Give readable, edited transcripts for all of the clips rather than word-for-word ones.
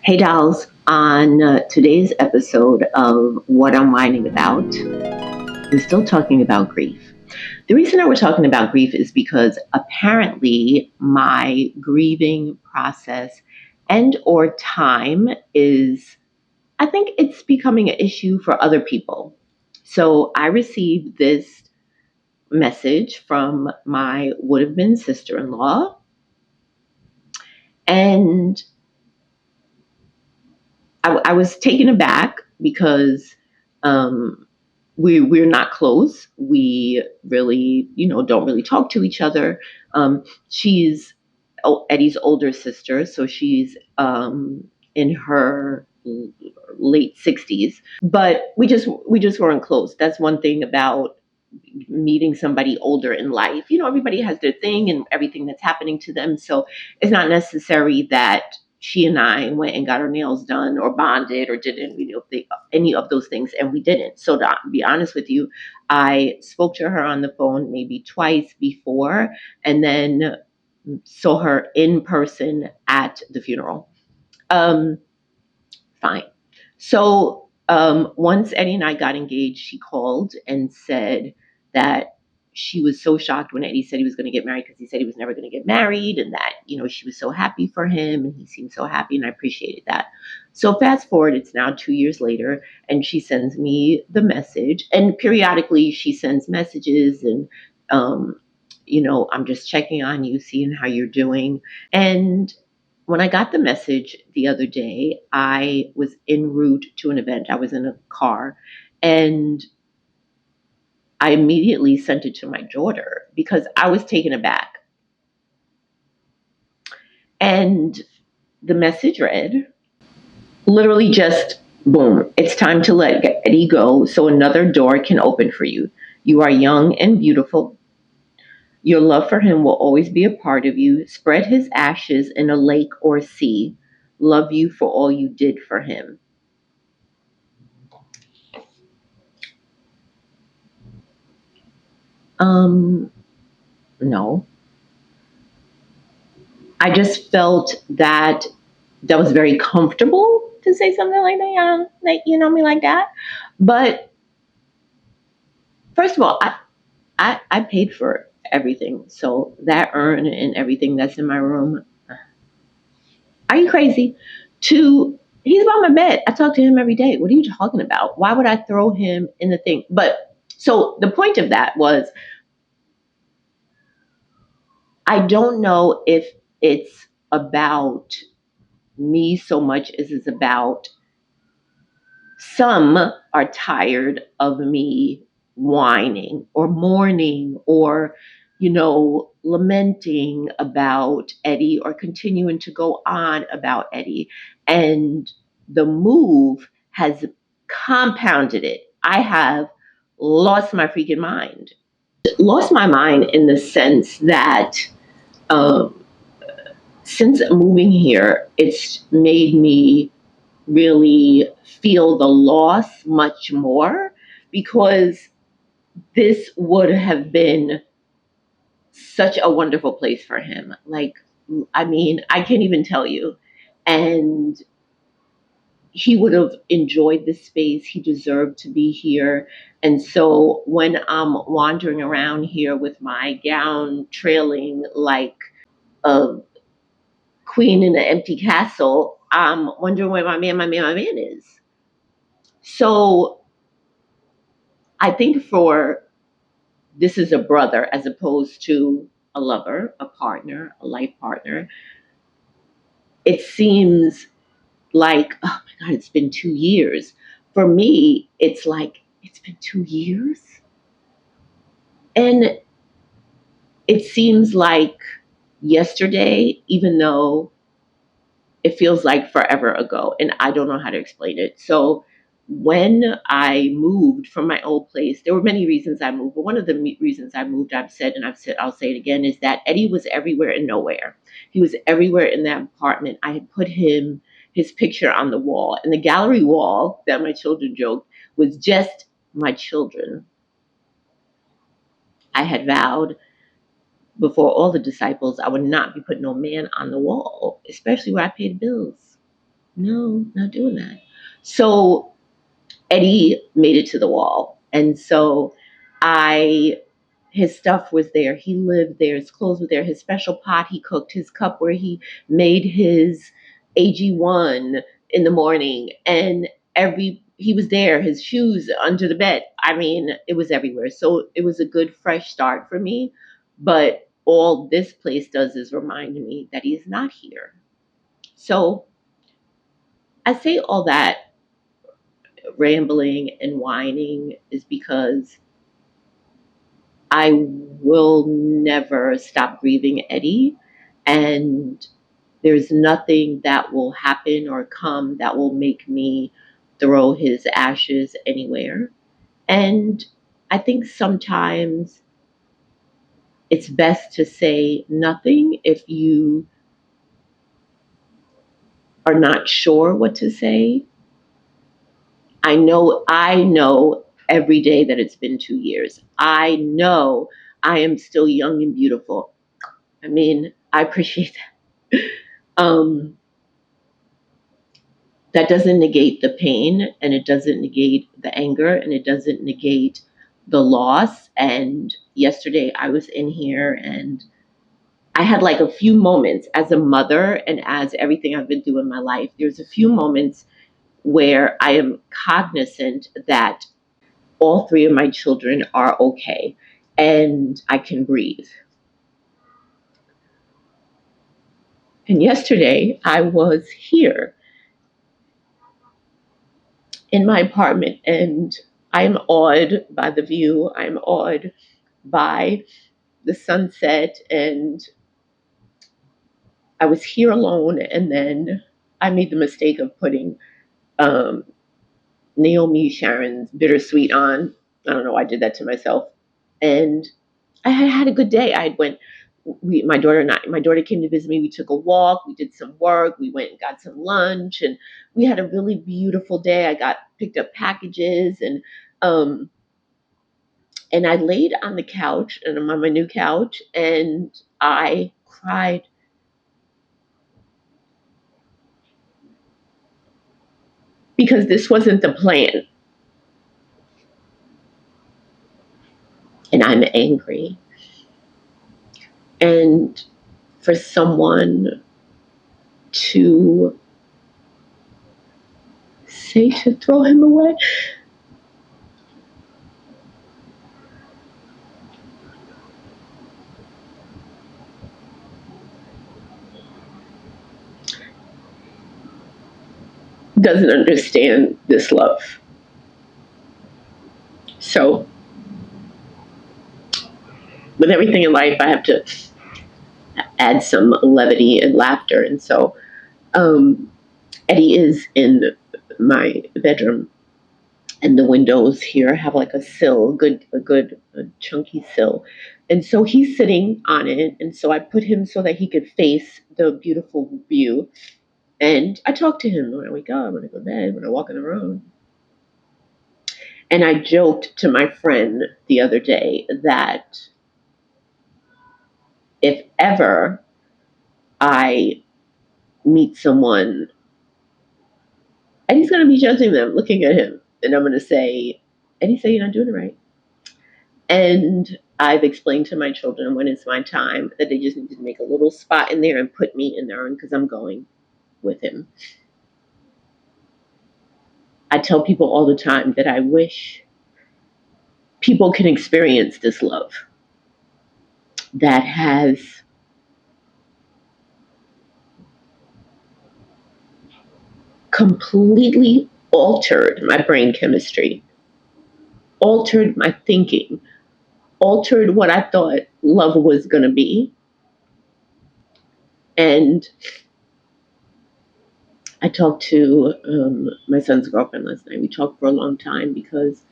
Hey, dolls. On today's episode of What I'm Whining About, we're still talking about grief. The reason that we're talking about grief is because apparently my grieving process and or time is, I think it's becoming an issue for other people. So I received this message from my would have been sister in law, and I was taken aback because um, we're not close. We really, don't really talk to each other. She's Eddie's older sister, so she's in her late 60s. But we just weren't close. That's one thing about meeting somebody older in life. Everybody has their thing and everything that's happening to them. So it's not necessary that she and I went and got our nails done or bonded or did any of those things, and we didn't. So to be honest with you, I spoke to her on the phone maybe twice before, and then saw her in person at the funeral. Um, Fine. So once Eddie and I got engaged, she called and said that she was so shocked when Eddie said he was going to get married, because he said he was never going to get married, and that she was so happy for him and he seemed so happy, and I appreciated that. So fast forward, it's now 2 years later, and she sends me the message, and periodically she sends messages, and um, I'm just checking on you, seeing how you're doing. And when I got the message the other day, I was en route to an event. I was in a car, and I immediately sent it to my daughter because I was taken aback. And the message read, literally just boom, it's time to let Eddie go so another door can open for you. You are young and beautiful. Your love for him will always be a part of you. Spread his ashes in a lake or sea. Love you for all you did for him. Um, no. I just felt that that was very comfortable to say something like that, like me like that. But first of all, I paid for everything, so that urn and everything that's in my room. Are you crazy? To He's by my bed. I talk to him every day. What are you talking about? Why would I throw him in the thing? But so the point of that was, I don't know if it's about me so much as it's about some are tired of me whining or mourning or, lamenting about Eddie or continuing to go on about Eddie. And the move has compounded it. I have lost my freaking mind. Lost my mind in the sense that um, since moving here, it's made me really feel the loss much more, because this would have been such a wonderful place for him. Like, I mean, I can't even tell you. And he would have enjoyed the space. He deserved to be here. And so when I'm wandering around here with my gown trailing like a queen in an empty castle, I'm wondering where my man is. So I think for this is a brother as opposed to a lover, a partner, a life partner, it seems like, oh my God, it's been 2 years. For me, it's like, it's been 2 years. And it seems like yesterday, even though it feels like forever ago, and I don't know how to explain it. So when I moved from my old place, there were many reasons I moved, but one of the reasons I moved, I'll say it again, is that Eddie was everywhere and nowhere. He was everywhere in that apartment. I had put his picture on the wall, and the gallery wall that my children joked was just my children. I had vowed before all the disciples I would not be putting no man on the wall, especially where I paid bills. No, not doing that. So Eddie made it to the wall. And so I his stuff was there. He lived there. His clothes were there. His special pot he cooked, his cup where he made his AG1 in the morning, and every he was there. His shoes under the bed. I mean, it was everywhere. So it was a good fresh start for me. But all this place does is remind me that he's not here. So I say all that rambling and whining is because I will never stop grieving Eddie. And there's nothing that will happen or come that will make me throw his ashes anywhere. And I think sometimes it's best to say nothing if you are not sure what to say. I know every day that it's been 2 years. I know I am still young and beautiful. I mean, I appreciate that. That doesn't negate the pain, and it doesn't negate the anger, and it doesn't negate the loss. And yesterday I was in here and I had like a few moments as a mother and as everything I've been through in my life. There's a few moments where I am cognizant that all three of my children are okay and I can breathe. And yesterday I was here in my apartment and I'm awed by the view. I'm awed by the sunset. And I was here alone. And then I made the mistake of putting um, Naomi Sharon's Bittersweet on. I don't know. I did that to myself. And I had a good day. I went. My daughter and I. My daughter came to visit me. We took a walk. We did some work. We went and got some lunch, and we had a really beautiful day. I got picked up packages, um, and I laid on the couch, and I'm on my new couch, and I cried because this wasn't the plan, and I'm angry. And for someone to say to throw him away, doesn't understand this love. So, with everything in life, I have to add some levity and laughter. And so, um, Eddie is in my bedroom, and the windows here have like a sill, a chunky sill. And so he's sitting on it. And so I put him so that he could face the beautiful view. And I talk to him when I wake up, when I go to bed, when I walk in the room. And I joked to my friend the other day that if ever I meet someone and he's going to be judging them, looking at him, and I'm going to say, and he say you're not doing it right. And I've explained to my children when it's my time that they just need to make a little spot in there and put me in there because I'm going with him. I tell people all the time that I wish people can experience this love that has completely altered my brain chemistry, altered my thinking, altered what I thought love was going to be. And I talked to my son's girlfriend last night. We talked for a long time because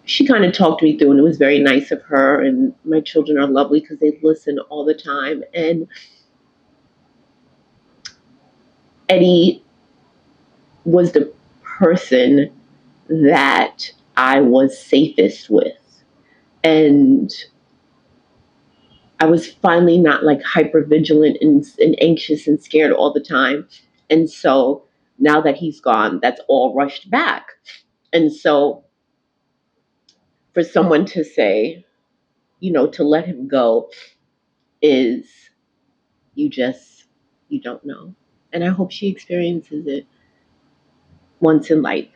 she kind of talked me through, and it was very nice of her. And my children are lovely because they listen all the time. And Eddie was the person that I was safest with. And I was finally not like hyper vigilant and anxious and scared all the time. And so now that he's gone, that's all rushed back. And so for someone to say, to let him go is, you just, you don't know. And I hope she experiences it once in life.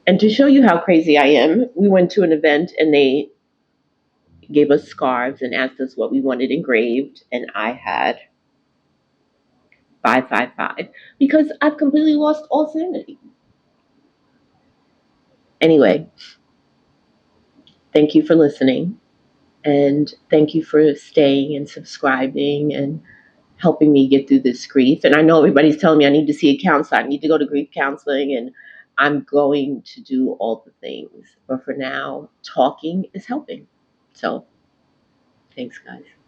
And to show you how crazy I am, we went to an event and they gave us scarves and asked us what we wanted engraved. And I had 555 because I've completely lost all sanity. Anyway, thank you for listening. And thank you for staying and subscribing and helping me get through this grief. And I know everybody's telling me I need to see a counselor. I need to go to grief counseling. And I'm going to do all the things. But for now, talking is helping. So thanks, guys.